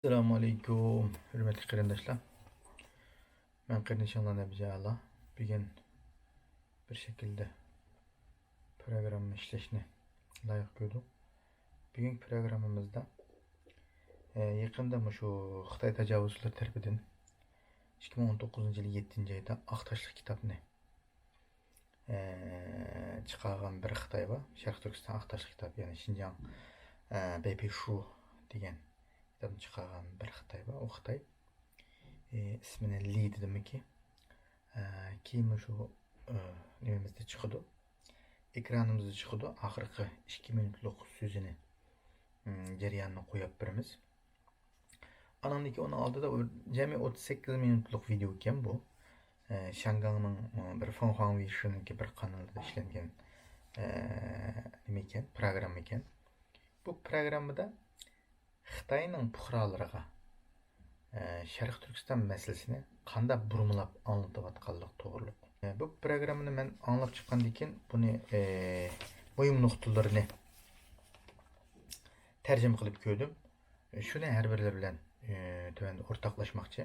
Assalamu alaikum, hürmetli qarindoshlar. Men qarindishimlar Nabijalla. Bugun bir şekilde programma ishlashni loyiq ko'rdik. Bugungi programmamizda yaqinda shu Xitoy tajovuzchilari tarafidan 2019-yil 7-oyda Aqtoshlik kitobni chiqargan bir Xitoy va Sharq Turkiston Aqtoshlik kitobi, ya'ni Xinjiang Beipei degan kitobni chiqargan bir Xitoy va u Xitoy ismini Li dedimki, keyin shu nimamizda chiqadi, ekranimizda chiqadi, oxirgi 2 minutlik so'zini jarayonini qo'yib beramiz. Anandaki onun oldida jami 38 minutlik video ekan bu. Shangangning bir Fenghuang Vishniki bir kanalida ishlangan nima ekan, program ekan. Bu programmada Xitoyning fuqarolariga Sharq Turkiston masalasini qanday burmilab anlatayotganlik to'g'riliq. Bu programmani men anglab chiqqandan keyin buni muhim nuqtalarini tarjima qilib ko'rdim. Shuni har birlar bilan tuvanda o'rtoqlashmoqchi.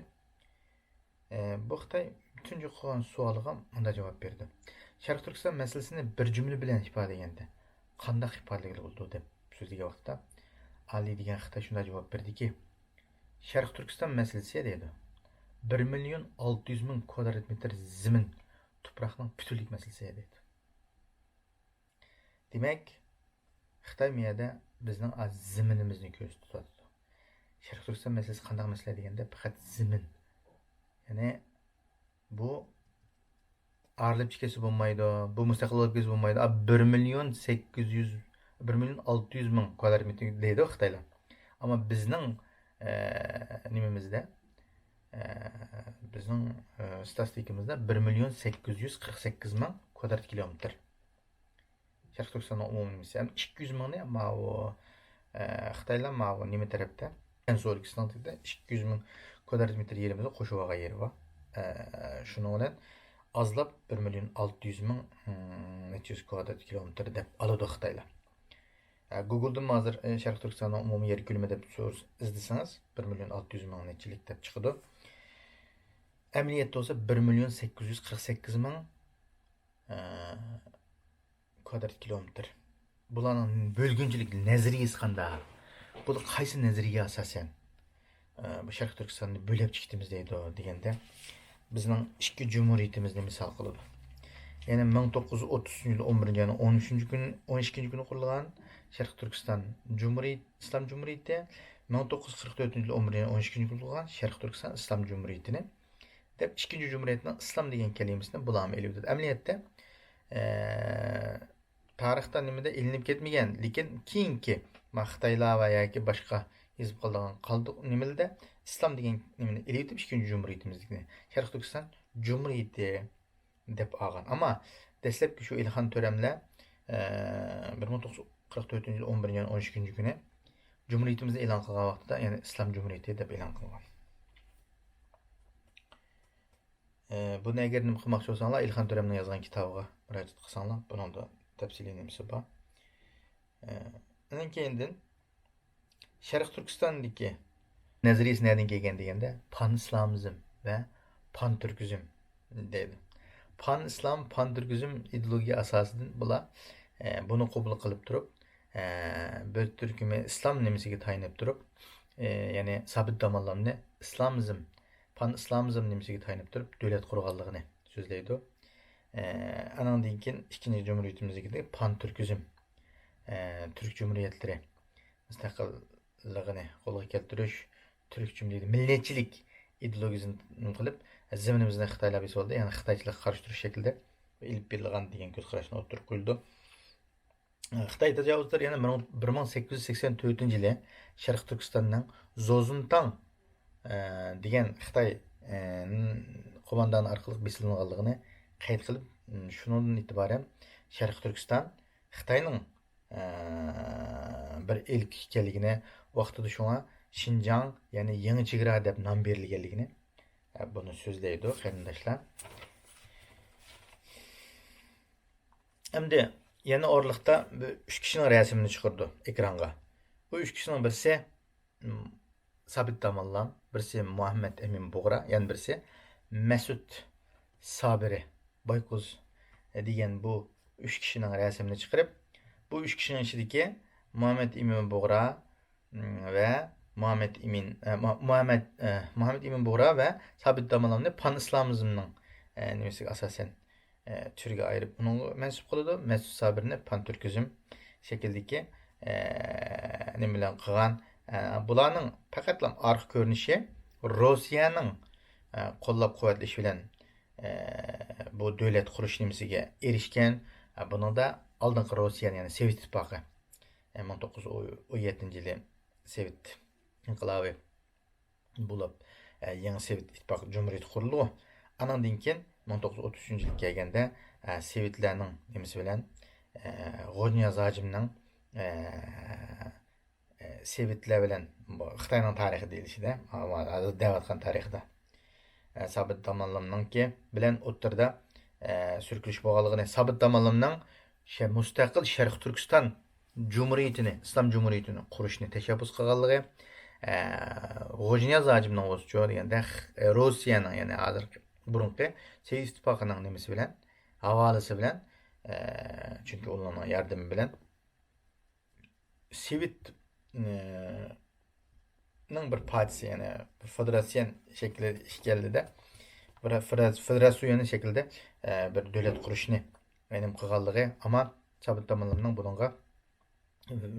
Bu Xitoy tunji qo'ygan savoliga bunday javob berdi. Sharq Turkiston masalasini bir jumla bilan ifodalaganda qanday ifodalagan bo'ldi deb so'zlagan vaqtda Ali degan Xitoy shunday javob berdiki, Sharq Turkiston masalasi deydi. 1.600.000 kvadrat metr zimin tuproqning bütünlük masalasi deydi. Demak, Xitoy miyada bizning ziminimizni ko'z tutadi. Sharq Turkiston masalasi qanday masala deganda faqat zimin. Ya'ni bu arilib chiqasi bo'lmaydi, bu mustaqil bo'lib ketsa bo'lmaydi. 1.600.000 kvadrat metr deydi Xitoylar. Ama bizning nimamizda bizning statistikimizda 1.848.000 kvadrat kilometr. Sharq Turkistonning umumiy nimasi 200.000 ni ama o Xitoylar ma'vo nima tarafda? So'rikistonda 200.000 kvadrat metr yerimizda qo'shib olgan yeri bor. Shuning bilan azlab 1.600.000 kvadrat kilometr deb oladi Xitoylar. Google'dan hozir Sharq Turkistonning umumiy yer ko'lami deb izlasangiz 1.600.000 nechilik deb chiqadi. Amaliyotda bo'lsa 1.848.000 kvadrat kilometr. Bularning bo'lgunchilik nazariyasi qanday? Bu qaysi nazariyaga asosan bu Sharq Turkistonni bo'lib chiqdimiz deydi deganda bizning ikki jumhuriyatimizni misol qiladi. Ya'ni 1930-yil 11-yil 13-kuni 12-kuni qurilgan Sharq Turkiston Cumhuriyet İslam Cumhuriyeti 1944-yil 11-yil 12-kuni qurilgan Sharq Turkiston İslam Cumhuriyetini deb ikkinchi jumhuriyatning islom degan kalimasini bulam elib o'tadi. Amaliyotda tarixda nimada ilinib ketmagan, lekin keyingi Xitoylar va yoki boshqa yozib qoldiq nimalarda islom degan nimani elib o'tib ikkinchi jumhuriyatimizni Sharq Turkiston Cumhuriyeti deb olgan. Ama dastlabki shu İlhan To'ramlar 1944-yil 11-yil 12-kuni Cumhuriyetimizni e'lon qilgan vaqtda, ya'ni Islom Cumhuriyeti deb e'lon qilgan. Buni agar nima qilmoqchi bo'lsanglar, İlhan To'ramning yozgan kitobiga murojaat qilsanglar, buning da tafsiliy nimasi bor. Undan keyindan Sharq Turkistondagi nazariyasi nereden kelgan deganda pan-islomizm va pan-turkizm deydi. Pan-islom, pan-turkizm ideologiya asosidan bular buni qabul qilib turib, bir turkumi islom nimasiga tayinib turib, ya'ni sabit tomonlarni islomizm, pan-islomizm nimasiga tayinib turib, davlat qurganligini so'zlaydi. Anandan keyin ikkinchi jumhuriyatimizga pan-turkizm, Türk Cumhuriyetlari mustaqilligini qo'lga keltirish, Türk Cumhuriyeti millatchilik ideologiyasini qilib, ziminimizni Xitoylar besib oldi, ya'ni Xitoychilikqa qarshi turish shaklida ilib berilgan degan ko'z qarashni o'tirib qo'yildi. Xitoy tajovuzlari yana 1884-yili Sharq Turkistonning Zozuntang degan Xitoy qo'mondoni orqali besilganligini qayd qilib, shundan e'tiboran Sharq Turkiston Xitoyning bir ilk ekanligini, vaqtida shunga Xinjiang, ya'ni yangi chegara deb nom berilganligini bunu so'zlaydi qarindoshlar. Endi yana orliqda 3 kishining rasmini chiqardi ekranga. Bu 3 kishining birisi Sabit Damallam, birisi Muhammed Emin Buğra, yani birisi Mesut Sabiri Baykuz degan bu 3 kişinin resimini çıkarıp bu 3 kişinin içindeki Muhammed Emin Buğra ve Muhammed Emin Buğra ve Sabit Damallamni pan İslamizmning nimasiga asosan türge ayırıp onun mensup kılıdı. Mesut Sabirni pan Türkizm şekildeki ne bilen kılgan bularning faqatlam arka ko'rinishi Rossiyaning qo'llab quvvatlashi bilan bu davlat qurish nimasiga erishgan. Buningda oldingi Rossiya, ya'ni Sovet ittifoqi 1917 yili Sovet inqilobi bo'lib yangi Sovet ittifoqi jumhuriyati qurildi. Andan keyin 1933 yilga kelganda Sovetlarning nimasi bilan G'o'nya Zajimning Sovetlar bilan Xitoyning tarixi deyilishida, hozir deyotgan tarixda Sabit Damallamningki bilan o'ttirda surkilish bo'lganligini, Sabit Damallamning mustaqil Sharq Turkiston Cumhuriyetini, İslam Cumhuriyetini qurishni tashabbus qilganligi, G'o'nya Zajimning o'zicha deganda Rossiyaning, ya'ni hozir burunqi Sovet ittifoqining nimasi bilan, havolasi bilan, chunki ularning yordami bilan Sovet bir partisi, yani bir federasyon şeklinde bir federasyon şekilde bir devlet kuruşunu benim kıgallığı, ama Sabit Damallamning bununla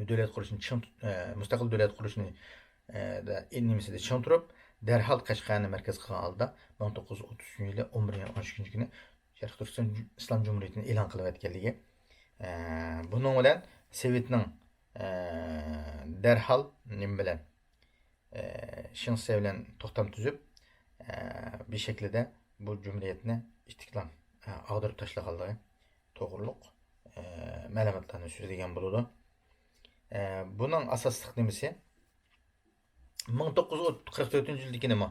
devlet kuruşunu müstakil devlet kuruşunu da nimasi de çın turup derhal Qashqarni merkez qilgan holda 1930 yili 11-13 kuni Sharq Turkiston İslam Cumhuriyetini e'lon qilib o'tganligi, buning bilan Sovetning derhal nim bilan Şinsi bilan to'xtam tuzib bir şekilde bu cumhuriyetni istiqlom ag'dirib tashlaganligi to'g'riliq ma'lumotlarni so'zlagan bo'ladi. Buning asosliq nimasi 1944 yildagi nima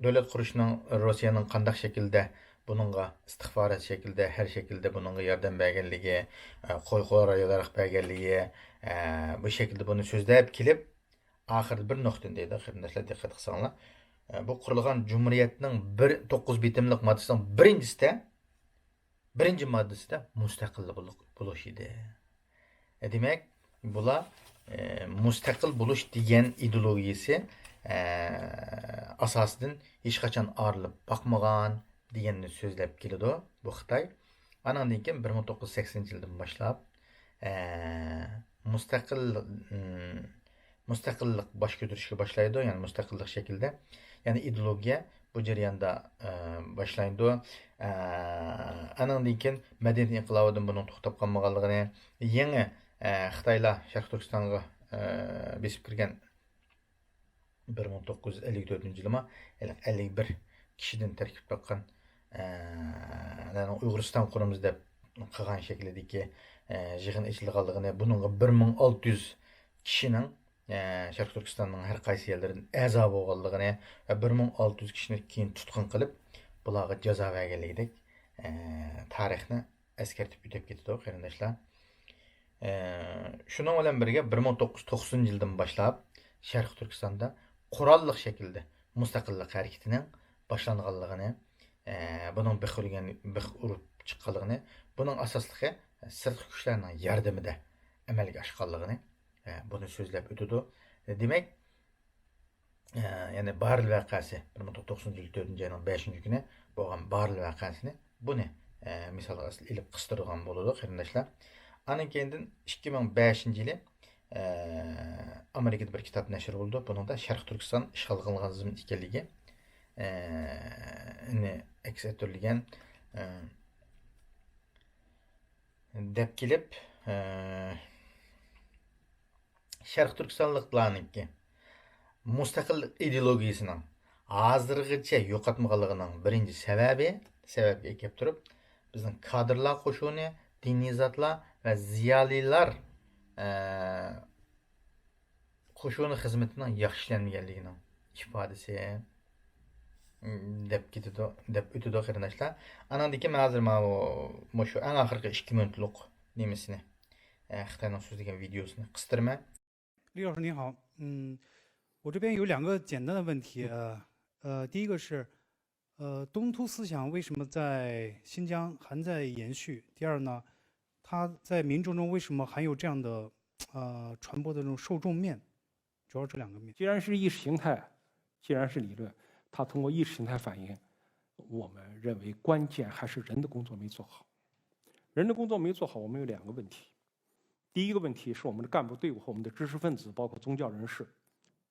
davlat qurishning Rossiyaning qanday shaklda buningga istixbarat şekilde, her şekilde bununla yardım berganligi, qo'y-qo'y rayonlar berganligi, bu şekilde bunu so'zlab kelib ahirda bir nuqta deydi. Qarindoshlar, diqqat qilsanglar, bu qurilgan Cumhuriyetning 9 bitimlik moddasining birinchi moddasida mustaqil bo'lish edi. Demak, bular mustaqil bo'lish degan ideologiyasi asosidan hech qachon ayrılib boqmagan deganni so'zlab keladi bu Xitoy. Andan keyin 1980 yildan boshlab mustaqillik bosh ko'tarishga boshlaydi, ya'ni mustaqillik shaklida, ya'ni ideologiya bu jarayonda boshlaydi. Andan keyin madaniy inqilobidan buni to'xtab qolmaganligini, yangi Xitoylar Sharq Turkistonga besib kirgan 1954 yilimi 51 kishidan tarkib topgan Uyg'uriston quramiz deb qilgan shaklidagi yig'in ichilganligini, buningga 1600 kishining Sharq Turkistonning har qaysi yerlaridan a'zo bo'lganligini va 1600 kishini keyin tutqun qilib bularga jazo berganligidek tarixni eskartib o'tib ketdi qarindoshlar. Şunun bilan birga 1990 yildan boshlab Sharq Turkistonda qurolli shaklda mustaqillik harakatining boshlanganligini, buning bix urib chiqqanligini, buning asosligi sirtqi kuchlarning yordamida amalga oshganligini buni so'zlab o'tadi. Demak, ya'ni Baril voqeasi 1990 yil 4-oyning 5-kuni bo'lgan Baril voqeasini buni misolga ilib qistirgan bo'ladi qarindoshlar. Andan keyin 2005 yili Amerikada bir kitap nashr bo'ldi. Buningda Sharq Turkiston ishg'ol qilingan zamin ekanligi aks ettirilgan deb kelib, Sharq Turkistonliklarningki mustaqillik ideologiyasining hozirgacha yo'qotmaganligining birinchi sababga kelib turib, bizning kadrlar qo'shuni, diniy zotlar va ziyolilar qo'shuni xizmatining yaxshilanmaganligining ifodasi deb ketadi, deb o'tadi qarindoshlar. Andan keyin men hozir mana shu eng oxirgi 2 minutlik nimasini Xitoyning so'zlagan videosini qistirma. 李老师您好，我这边有2个简单的问题，第一个是，东突思想为什么在新疆还在延续？第二呢，它在民众中为什么还有这样的传播的这种受众面？主要这2个面。既然是意识形态，既然是理论，它通过意识形态反映，我们认为关键还是人的工作没做好。人的工作没做好，我们有2个问题。第一个问题是我们的干部队伍和我们的知识分子，包括宗教人士，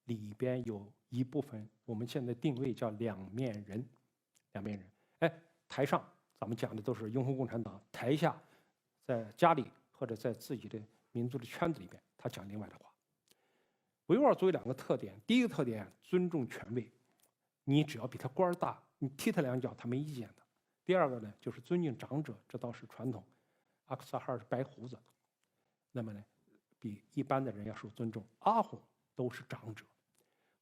里边有一部分我们现在定位叫两面人。台上咱们讲的都是拥护共产党，台下在家里或者在自己的民族的圈子里边，他讲另外的话。维吾尔族有2个特点，第一个特点尊重权威，你只要比他官大，你踢他2脚他没意见的。第二个呢，就是尊敬长者，这倒是传统。阿克萨哈尔是白胡子，那么呢，比一般的人要受尊重。阿訇都是长者，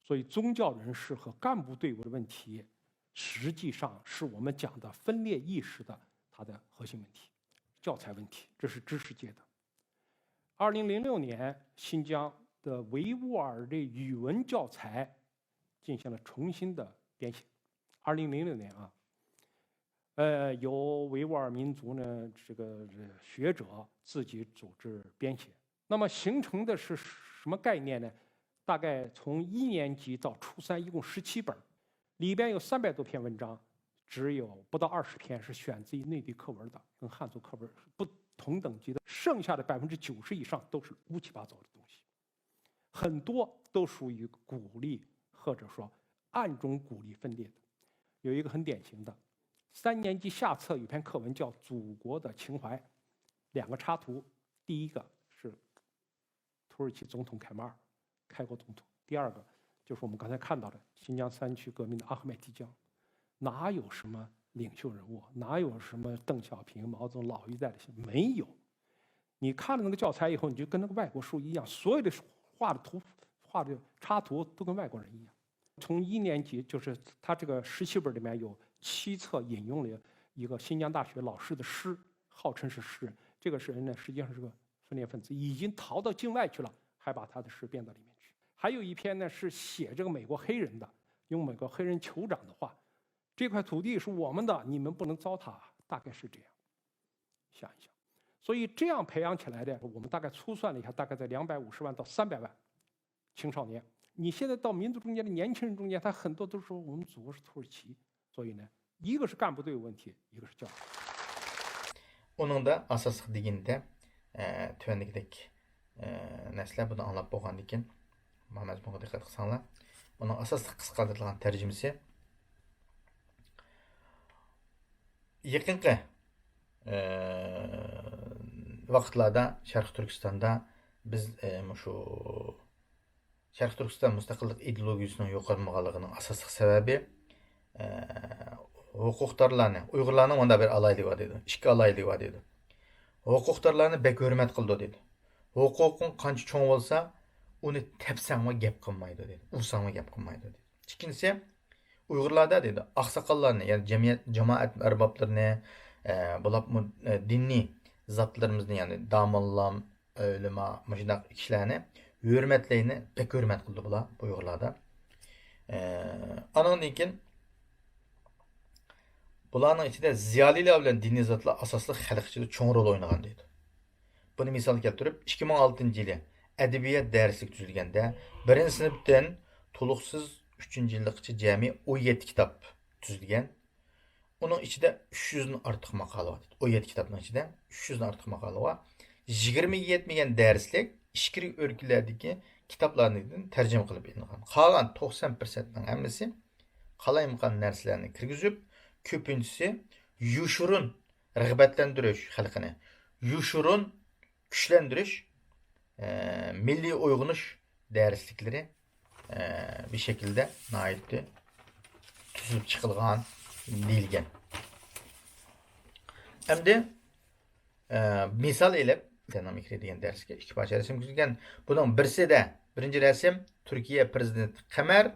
所以宗教人士和干部队伍的问题，实际上是我们讲的分裂意识的它的核心问题，教材问题，这是知识界的。2006年，新疆的维吾尔的语文教材进行了重新的编写。2006年啊，由维吾尔民族呢这个学者自己组织编写。那么形成的是什么概念呢？大概从1年级到初3，一共17本，里边有300多篇文章，只有不到20篇是选自于内地课文的，跟汉族课文不同等级的，剩下的90%以上都是乌七八糟的东西，很多都属于鼓励或者说暗中鼓励分裂的。有一个很典型的，3年级下册有篇课文叫《祖国的情怀》，2个插图，第一个是土耳其总统凯末尔，开国总统；第二个就是我们刚才看到的新疆3区革命的阿赫迈提江。哪有什么领袖人物，哪有什么邓小平、毛泽东老一代的，没有。你看了那个教材以后，你就跟那个外国书一样，所有的画的图、画的插图都跟外国人一样。从1年级，就是他这个17本里面有7册引用了一个新疆大学老师的诗，号称是诗人。这个诗人呢，实际上是个分裂分子，已经逃到境外去了，还把他的诗编到里面去。还有一篇呢，是写这个美国黑人的，用美国黑人酋长的话。这块土地是我们的，你们不能糟蹋，大概是这样。想一想，所以这样培养起来的，我们大概粗算了一下，大概在250万到300万青少年。你现在到民族中间的年轻人中间，他很多都说我们祖国是土耳其，所以呢，一个是干部队伍问题，一个是教育。Onun da asaslık degende tövendikidek näsler bunu anlap bolgandan keyin Muhammed bunga diqqat qilsanglar, bunun asaslık qısqartılgan tercümesi yaqinqi vaqtlarda Sharq Turkistonda biz shu Sharq Turkiston mustaqillik ideologiyasining yo'qolmaganligining asosli sababi huquqdorlarni, Uyg'urlarning mana bir alaylığı var dedi. 2 alaylığı var dedi. Huquqdorlarni bek hurmat qildi dedi. Huquqing qancha cho'ng bo'lsa, uni tepsangmi gap qilmaydi dedi. Ursangmi gap qilmaydi dedi. Ikkinchisi Uyg'urlarda dedi, oqsoqollarni, ya'ni jamoat arboblarini, bular diniy zotlarimizni, ya'ni domollam, ulamo, shunday kishilarni hurmatlayni, bek hurmat qildi bular Uyg'urlarda. Andan keyin bularning ichida ziyolilar bilan diniy zotlar asosli xalq ichida cho'ng rol o'ynagan deydi. Buni misol keltirib, 2006-yili adabiyot darslik tuzilganda, 1-sinfdan to'liqsiz 3-yillikcha jami 17 kitob tuzilgan. Uning ichida 300 dan ortiq maqola bor. 17 kitobning ichida 300 dan ortiq maqola bor. 20 ga yetmagan darslik ishkiri o'rkilardagi kitoblardan tarjima qilib berilgan. Qolgan 90% ning hammasi qalaymaqan narsalarni kirgizib, ko'pinchisi yushurun rag'batlantirish xalqini, yushurun kuchlantirish, milliy uyg'unish darsliklari bir şekilde naitli tuzulup çıkılgan deyilgen. Endi misal elep dinamikri degan darsga 2 parcha rasm tuzilgan. Bunun birinci resim Türkiye prezidenti Qamer,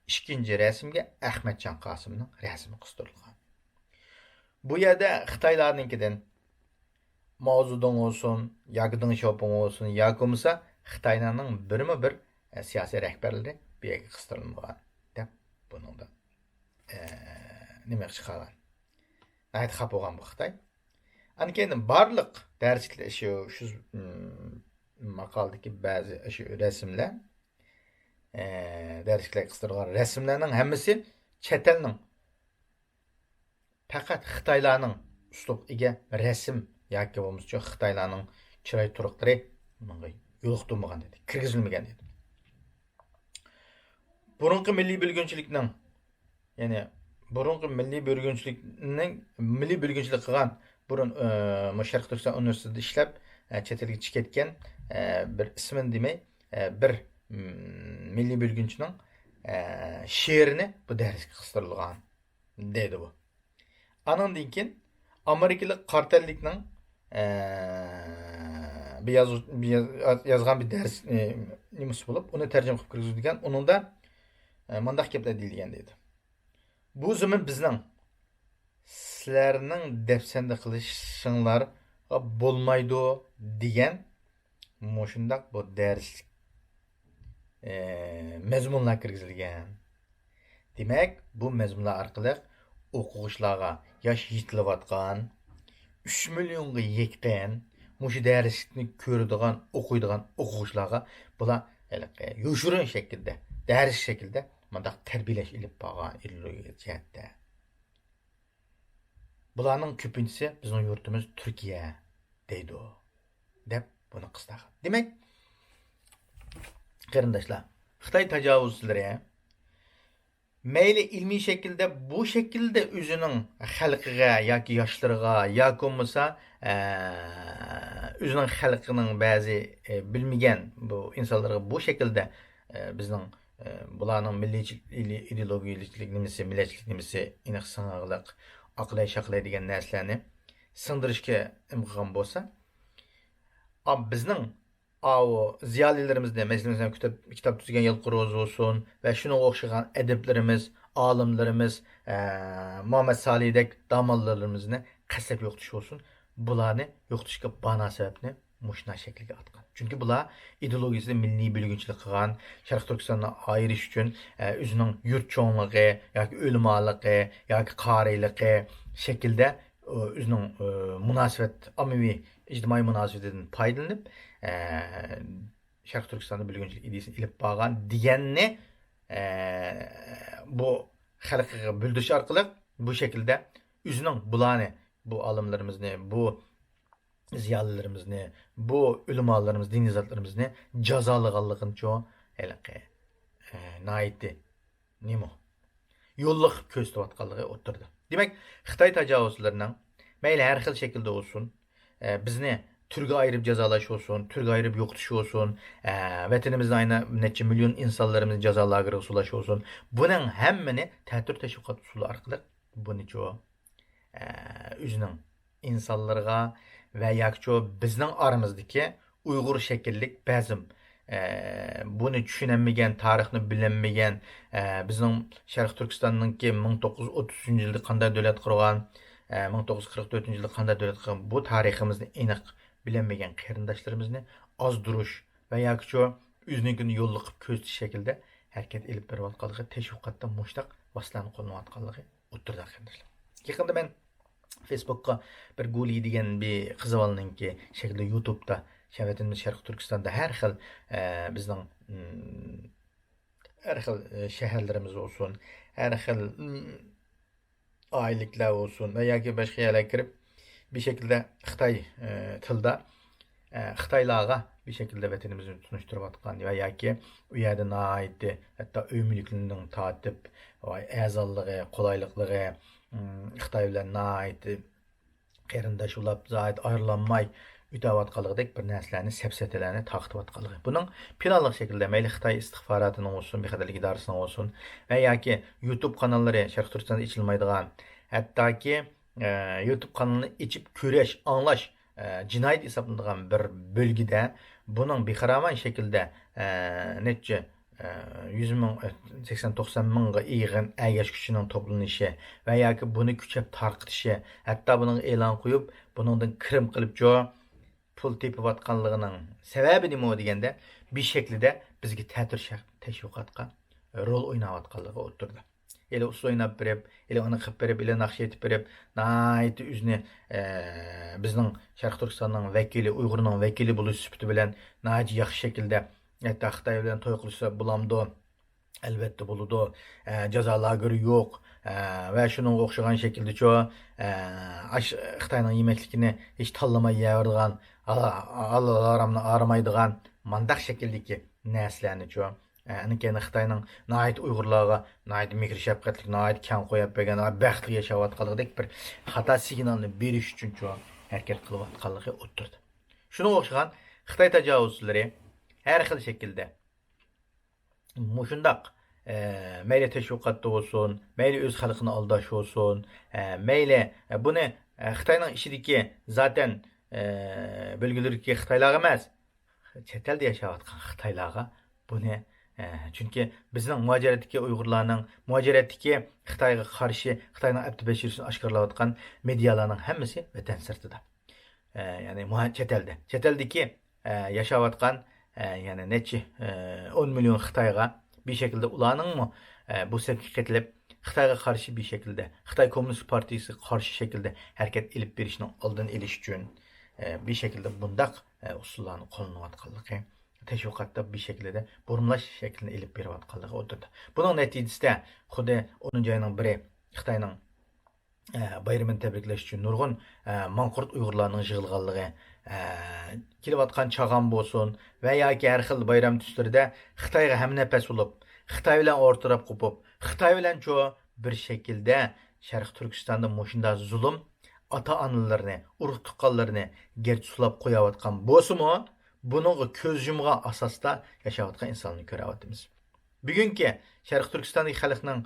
ikkinchi rasmga Ahmadjon Qosimning rasmi qistirilgan. Bu yerda Xitoylarninkidan Mao Zedong olsun, yoki Deng Xiaoping olsun, yoki bo'lmasa Xitoylarning birma-bir siyosiy rahbarlari bir yerga qistirılmagan deb buningda nima chiqargan. Ayt xap bo'lgan bu Xitoy. Ankeyin barliq darsliklar shu maqoldagi ba'zi shu rasmlar darsliklar qistirgan rasmlarning hammasi chet elning faqat Xitoylarning uslub ega rasm yoki bo'lmasa Xitoylarning chiroy turuqlari bunga yo'liqtirmagan dedi, kirgizilmagan dedi. Burunqi milliy bilgunchilikning, ya'ni burunqi milliy bilgunchilik qilgan burun Sharq Turkiston universitetida ishlab chet elga chiqib ketgan bir ismini demay bir milliy bilgunchining she'rini bu darsga qistirilgan deydi bu. Anandan keyin Amerikalik Kartellikning yazgan bir ders nimasi bo'lib, uni tarjima qilib kirgizilgan. Uningda mandaq gaplar deyilgan deydi. Bu zaman bizning sizlarning depsanda qilishinglarga bo'lmaydi degan shundaq bu ders mazmunlar kirgizilgan. Demak, bu mazmunlar orqali o'quvchilarga yosh yetilayotgan 3 millionga yetgan mushu darsni ko'radigan, o'qiydigan o'quvchilarga bular yoshirin shaklda, dars shaklda mandaq tarbiyalash ilib borgan jihatda. Bularning ko'pinchisi bizning yurtimiz Turkiya deydi deb buni qisqartirdi. Demak, qarindoshlar, Xitoy tajovuzchilari mayli ilmiy shaklda bu shaklda o'zining xalqiga yoki yoshlariga yoki bo'lmasa o'zining xalqining ba'zi bilmagan bu insonlarga bu shaklda bizning bularning milliy ideologiyalik nimasi, millatchilik nimasi, aniq sing'irliq, aqlay shaqlay degan narsalarni singdirishga imkon bo'lsa, bizning ziyolilarimizni, masalan, kitob tuzgan Yilqiro'z bo'lsin va shunga o'xshagan adiblarimiz, olimlarimiz, Muhammad Solidek damonlarimizni qaslab yo'qotish bo'lsin. Bularni yo'qotishga bana sababni mushna shakliga atgan. Chunki bular ideologiyasida milliy bilgunchilik qilgan, Sharq Turkistonni ayirish uchun o'zining yurt cho'nligi yoki o'limoligi yoki qariyiligi shaklda o'zining munosabat, ommaviy ijtimoiy munosabatidan foydalanib Sharq Turkistonda bilgunchilik ideyasini ilib borgan deganni bu xalqiga bildirish orqali bu shaklda o'zining bularni, bu olimlarimizni, bu ziyolilarimizni, bu ulamolarimiz, diniy zotlarimizni jazolaganligini naiti nima yo'lliq ko'rsatayotganligi o'tirdi. Demak, Xitoy tajovuzlarining mayli har xil shaklda bo'lsin, bizni turga ayırıp cezalaş olsun, turga ayırıp yo'qotish olsun, vatanimizda ayna necha million insonlarimizni jazolarga sulash olsun. Buning hammani ta'tir tashviqot usuli orqali buni o'zining insonlarga va yoki bizning oramizdagi Uyg'ur shakillik ba'zim buni tushunamagan, tarixni bilinmagan, bizning Sharq Turkistonninki 1930-yilda qanday davlat qurgan, 1944-yilda qanday davlat qurgan, bu tariximizni aniq bilinmagan qarindoshlarimizni ozdirish va yoki o'zininkini yo'lliq ko'rsatish shaklda harakat ilib berayotganligi, tashviqotda mushtaq vositalarni qo'llanayotganligi o'tirdi qarindoshlar. Yaqinda men Facebook'ka bir Guli degan bir qizivalninki shaklda YouTube'da Şevetimiz Sharq Turkistonda har xil bizning har xil shaharlarimiz olsun, har xil oyliklar olsun va yoki boshqa yerlarga kirib bir şekilde Xitoy tilda Xitoylarga bir şekilde vatanimizni tunishtirayotgan va yoki u yerda naiti hatto uymiliklarning tatib va a'zonligi, qulaylikligi Xitoy bilan naiti qarindosh ulab zoid ayrilanmay o'tayotganligidek bir narsalarni, sapsatalarni taqtiyotganligi. Buning planli shaklda mayli Xitoy istixbarotining olsun, bexatarlik idorasining olsun va yoki YouTube kanallari Sharq Turkistonda ichilmaydigan, hattoki YouTube kanalını içip köreş, anlaş, cinayet hesaplanadigan bir bölgede bunun bexaraman şekilde netçe 100 ming, 80-90 mingga yig'in agash kuchining to'planishi va yoki buni kuchab tarqitishi, hatto buning e'lon qo'yib, buningdan kirim qilib pul tepayotganligining sababi nima deganda bir shaklda bizga ta'tir tashviqotga rol oynayotganligi o'ttirdi. Ele usul oynab berip, ele onu qilib berip, ele naqsh etib berip, nayti üzünü bizning Sharq Turkistonning vakili, Uyg'urning vakili bo'lish sifati bilan nayti yaxshi shaklda hatta Xitoy bilan to'y qilsa bulamdi. Elbette buludu. Ceza lageri yok. Ve şunun o'xshagan şekilde çoğu Xitoyning yemeklikini hiç tanlamay yeyirdigan, aramni aramaydigan mandaq şekildeki näslerni çoğu. Anıkeni Xitoyning nayt Uyg'urlarga nayt mehr shafqatlik, nayt kang qo'yib bergan, baxtli yashayotganligidek bir xato signalni berish uchun çoğu harakat qilayotganligi o'ttirdi. Shunga o'xshagan Xitoy tajovuzchilari har xil shaklda Muşundaq meyli teşviqatda olsun, meyli öz xalqını aldaş olsun, meyli bunu Xitayning işideki zaten bölgelerdeki Xitaylar emas, chet elda yaşayotgan Xitaylarga bunu çünkü bizning muajiratdagi Uyg'urlarning, muajiratdagi Xitoyga qarshi Xitoyning abtibashirishini oshkorlayotgan medialarning hammasi vatan sirtida. Yani chet eldeki yaşayotgan yani neçi 10 milyon Xitayga bir şekilde ulanın mı bu sevki ketilip Xitayga karşı bir şekilde Xitay Komünist Partisi karşı şekilde hareket elip berişinin aldığını eliş için bir şekilde bundak usullarını kullanıvatkallığı teşviqatda bir şekilde de burumlaş şeklinde elip berivatkallığı oturdu. Bunun neticesinde xude 10. ayının biri Xitayning bayramını tebrikleş için nurgun manqurt Uyg'urlarning yig'ilganligi kelayotgan chag'an bo'lsin va yoki har xil bayram tuslarida Xitoyga hamnafas bo'lib, Xitoy bilan o'rtirab qopib, Xitoy bilan bir şekilde Sharq Turkistonda mushunda zulm ota-onalarni, urug' tuqqanlarni gerch sulab qo'yayotgan bo'lsa-mu, buningga ko'z yumgan asosda yashayotgan insonni ko'ryapmiz. Bugungi Sharq Turkistondagi xalqning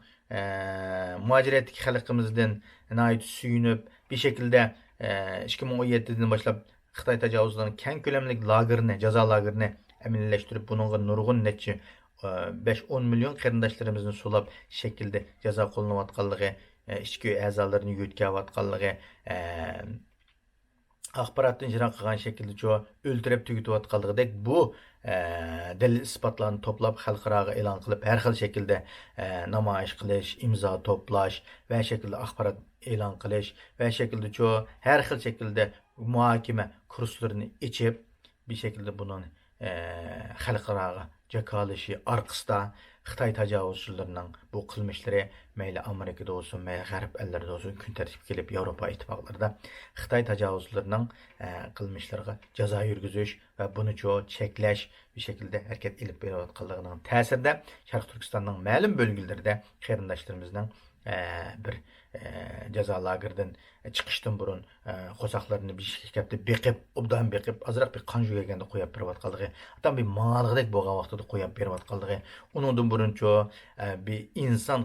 muajiratdagi xalqimizdan nayt suyunib bir şekilde 2017'den başlap Xitoy tajovuzlarining keng ko'lamli lagerini, jazo lagerini aminlashtirib, buningga nurg'un necha 5-10 milyon qarindoshlarimizni sulab şekilde jazo qo'llanayotganligi, ichki a'zolarini yo'tkayotganligi, axborotdan jiroq qilgan şekilde o'ltirib tugatayotganligidek bu delil isbotlarni to'plab xalqaroga e'lon qilib, har xil şekilde namoyish qilish, imzo to'plash va şekilde axborot e'lon qilish va şekilde har xil şekilde muhokama kurslarini içip bir şekilde bunun xalqaroga jakalishi orqasida Xitoy tajovuzchilarining bu qilmishlari mayli Amerikada olsun, mayli g'arb ellarda olsun, kun tartibga kelib Yevropa ittifoqlarida Xitoy tajovuzchilarining qilmishlariga jazo yurgizish va buni cheklash bir şekilde harakat elib berayotganligining ta'sirida Sharq Turkistonning ma'lum bo'lgilarida qarindoshlarimizning bir jazo lagerdan chiqishdan burun qo'saqlarini bir shikapda beqib, obdan beqib, azroq bir qon jo'gaganda qo'yib berayotganligi, hatta bir ma'lg'idek bo'lgan vaqtida qo'yib berayotganligi, uningdan burun bir inson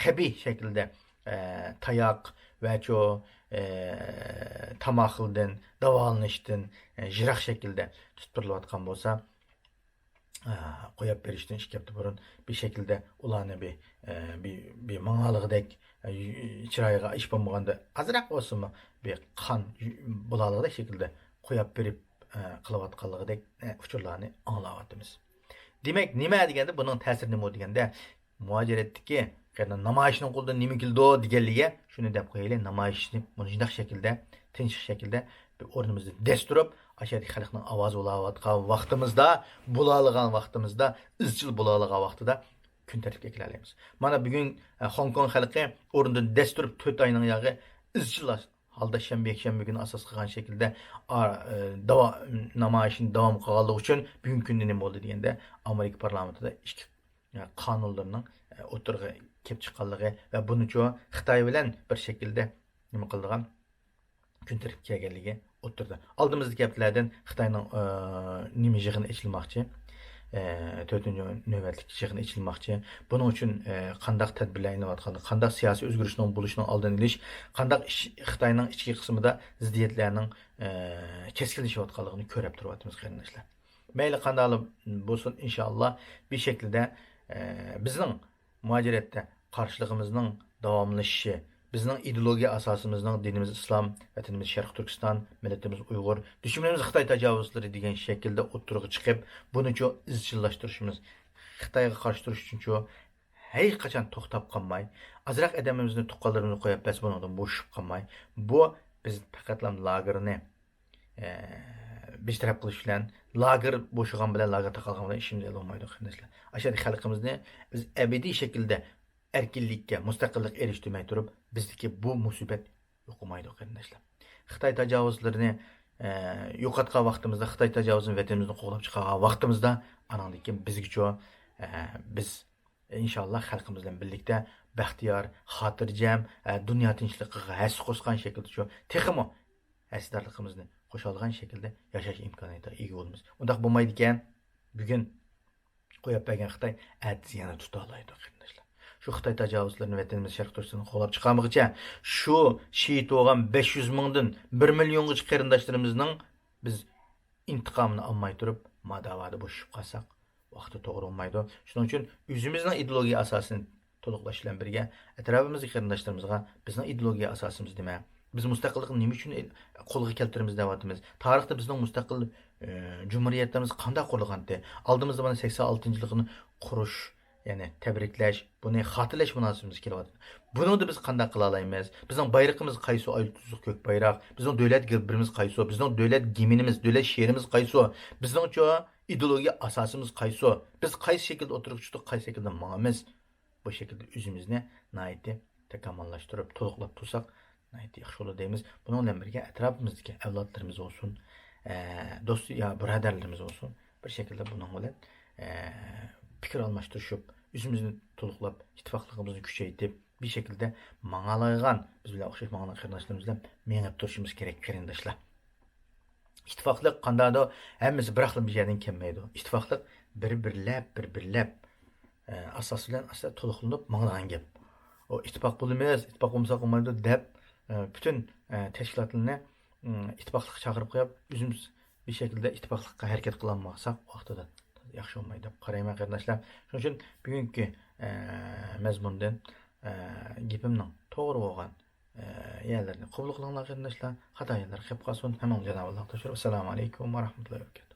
qabih shaklda tayoq va tamoqildan, davolanishdan jiroq shaklda tutib turilayotgan bo'lsa, qo'yib berishdan shikapda burun bir şekilde ularni bir mang'alig'idek chiroyiga ish bo'lmaganda azroq bo'lsinmi bir qon bo'lalig'idek shaklda qo'yib berib qilayotganligidek uchurlarni anglayapmiz. Demak, nima deganda buning ta'siri nima deganda muajiratdagi namoyishning qo'ldan nima keldi deganligiga shuni deb qo'yaylik, namoyishni bunday shaklda tinch shaklda bir o'rnimizda desturib aşağıdaki xalqning ovozi bo'layotgan vaqtimizda, bo'ladigan vaqtimizda, izchil bo'ladigan vaqtida kun tartibga kelamiz. Mana bugun Hong Kong xalqi o'rnidan desturib 4 oyning yog'i izchil holda shanba kuni asos qilgan shaklda namoyishni davom qilganligi uchun bugungi kunda nima bo'ldi deganda Amerika parlamentida ikki qonunlarning o'tirg'i kelib chiqqanligi va buni Xitoy bilan bir shaklda nima qilgan kun tartibga kelganligi o'tirdi. Aldığımızdaki haftalardan Xitoyning nima yig'ini ichilmoqchi, 4-navbatlik yig'ini ichilmoqchi. Buning uchun qanday tadbirlar qilinayotgani, qanday siyosiy o'zgarishning bo'lishining oldini olish, qanday Xitoyning ichki qismida ziddiyatlarning keskinlashayotganligini ko'rib turyapmiz qarindoshlar. Mayli qanday bo'lsin, inshaalloh bir shaklda bizning muajiratda qarshiligimizning davomlashishi, bizning ideologiya asosimizning dinimiz islom, vatanimiz Sharq Turkiston, millatimiz Uyg'ur, dushmanimiz Xitoy tajovuzlari degan shaklda o'tirg'i chiqib, buni izchillashtirishimiz, Xitoyga qarshi turish uchun hech qachon to'xtab qolmay, azroq adamimizni tuqqanlarini qo'yib, bas bundan bo'shib qolmay, bu biz faqatlam lagerni besh taraf qilish bilan lager bo'shagan bilan lager taqalgan bilan ishimiz olmaydi qardoshlar. Ashadi xalqimizni biz abadiy shaklda erkinlikka, mustaqillik erishtirmay turib, bizdagi bu musibat yo'qolmaydi qardoshlar. Xitoy tajovuzlarini yo'qotgan vaqtimizda, Xitoy tajovuzini vatanimizni qo'g'lab chiqargan vaqtimizda anandaki bizgacha biz inshaalloh xalqimiz bilan birlikda baxtiyor, xotirjam, dunyo tinchligiga hassa qo'shgan shaklda shu texmo hasdorligimizni qo'shadigan shaklda yashash imkoniyatiga ega bo'lamiz. Undaq bo'lmaydi ekan, bugun qo'yib bergan Xitoy atsiz yana tuta oladi qardoshlar. Shu Xitoy tajovuzlarini vatanimiz Sharq Turkistonga qo'llab chiqarmoqcha, shu shehid bo'lgan 500 mingdan 1 milliongacha qarindoshlarimizning biz intiqomini olmay turib, madavada bo'shib qolsak, vaqti to'g'ri olmaydi. Shuning uchun o'zimizning ideologiya asosini to'liqlash bilan birga atrofimizdagi qarindoshlarimizga bizning ideologiya asosimiz nima? Biz mustaqillikni nima uchun qo'lga keltiramiz deyapmiz. Tarixda bizning mustaqil jumhuriyatimiz qanday qurilgandi? Oldimizda mana 86-yilini qurish, ya'ni tabriklash, buni xotirlash munosabimiz kelyapti. Buni biz qanday qila olamiz? Bizning bayrog'imiz qaysi? Oy tuzuq ko'k bayroq. Bizning davlat girbimiz qaysi? Bizning davlat giminimiz, davlat she'rimiz qaysi? Bizningcha ideologiya asosimiz qaysi? Biz qaysi shaklda o'tirib chiqdik, qaysi shaklda ma'amiz? Bu shaklda o'zimizni naytni takomillashtirib, to'liqlab tursak, naytni yaxshi bo'ladi deymiz. Bunun bilan birga atrofimizdagi avlodlarimiz olsun, do'st ya birodarlarimiz olsun, bir shaklda buning bilan fikr almashtirishib, o'zimizni to'liqlab, ittifoqligimizni kuchaytirib, bir shaklda mang'alaygan, biz bilan o'xshash mang'alaygan qarindoshlarimiz bilan mengib turishimiz kerak qarindoshlar. İttifaqlıq qandaydı? Həmmisi bir axlı bir yerdən kelməydi. İttifaqlıq bir-birləb asas bilan asla to'liqlanib mang'agan gap. O ittifoq bo'lamiz, ittifoq bo'lmasa qolmaydi deb bütün tashkilotlarni ittifoqlikqa chaqirib qo'yib, o'zimiz bir shaklda ittifoqlikqa harakat qila olmasak, vaqtida yaxshi bo'lmaydi deb qarayman qarindoshlar. Shuning uchun bugungi mazmundan gapimning to'g'ri bo'lgan yerlarni qabul qilinglar qarindoshlar. Xato yerlar qilib qolsin. Hamma Janob Alloh tashakkur. Assalomu alaykum va rahmatullohi va barakatuh.